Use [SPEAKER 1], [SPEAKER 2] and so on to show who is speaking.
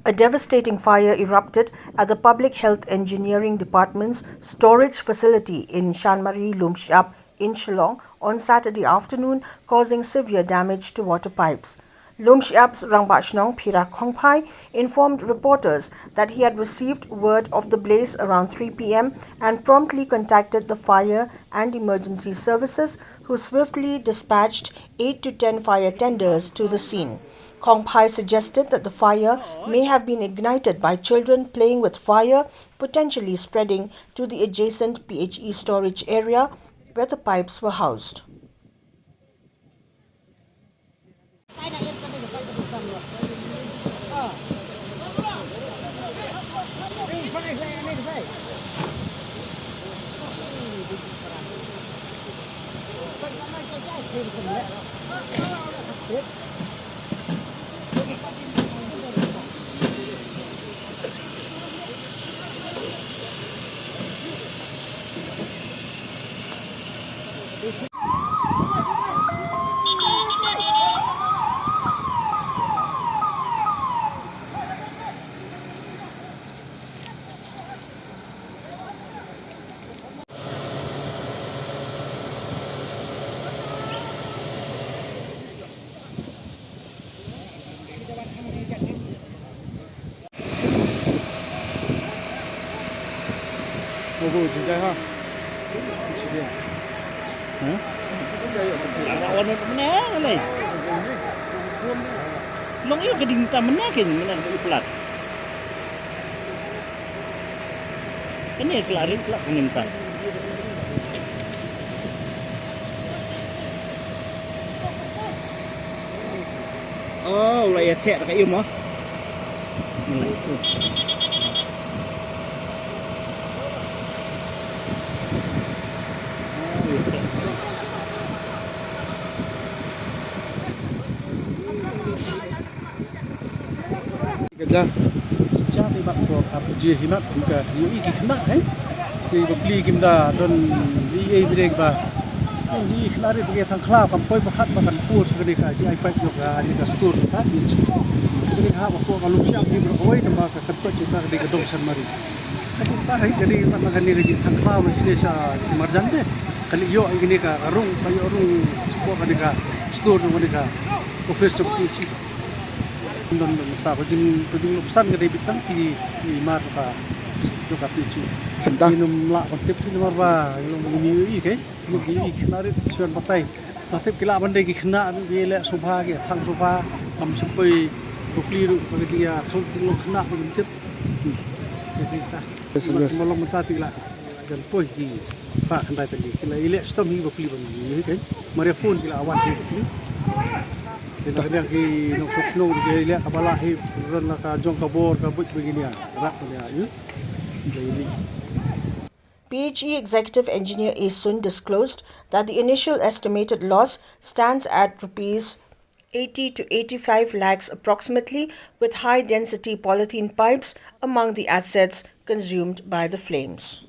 [SPEAKER 1] A devastating fire erupted at the Public Health Engineering Department's storage facility in Shanmari, Lumshyiap in Shillong on Saturday afternoon, causing severe damage to water pipes. Lumshyiap's Rangbachnong Phirak Khongphai informed reporters that he had received word of the blaze around 3 p.m. and promptly contacted the fire and emergency services, who swiftly dispatched 8 to 10 fire tenders to the scene. Khongphai suggested that the fire may have been ignited by children playing with fire, potentially spreading to the adjacent PHE storage area where the pipes were housed.
[SPEAKER 2] Ủa chị đây ha? Chị đây. Hả? Lawan mana ni? Long iyo keding ta mana kin mana pelat. Ini kelari pelak penginta. Oh, lại chạy cái yêu mà. Kerja di bak ko kapji himat buka yui ki kena di beli kimda don di brek ba di khlari bege thang khla kam poi bakhat bakan pur sugani ka ji ai pai yok ga di ka store ka di jadi ha ko ka Lumshyiap di bro oi ka ka katpa kita di ka dong Shanmari tapi ta hai jadi maka ni ji thang khla wa sile sa marjan de kali yo ai ni ka arung pa yo arung ko ka di ka store no ni ka office to ki don sa ko jing pesan ke debit kan di mar ka do ka pichu inum la ko tip ni mar ba lo ni i ke lu gi i khnari chuan batai ta tip kila bande ki khna ge le sofa ge thang sofa kam sapoi rukli ru ka gi ya so lo khna ko tip ke ta malom ta ti la dan poi gi pa khandai ta gi kila ile stom hi rukli ban ni ke mare phone kila awat ni kita kena ki nok snow di lihat kapala hi ron ka jong ka bor ka but begini ya rak ya
[SPEAKER 1] PHE Executive Engineer Asun disclosed that the initial estimated loss stands at rupees 80 to 85 lakhs approximately, with high density polythene pipes among the assets consumed by the flames.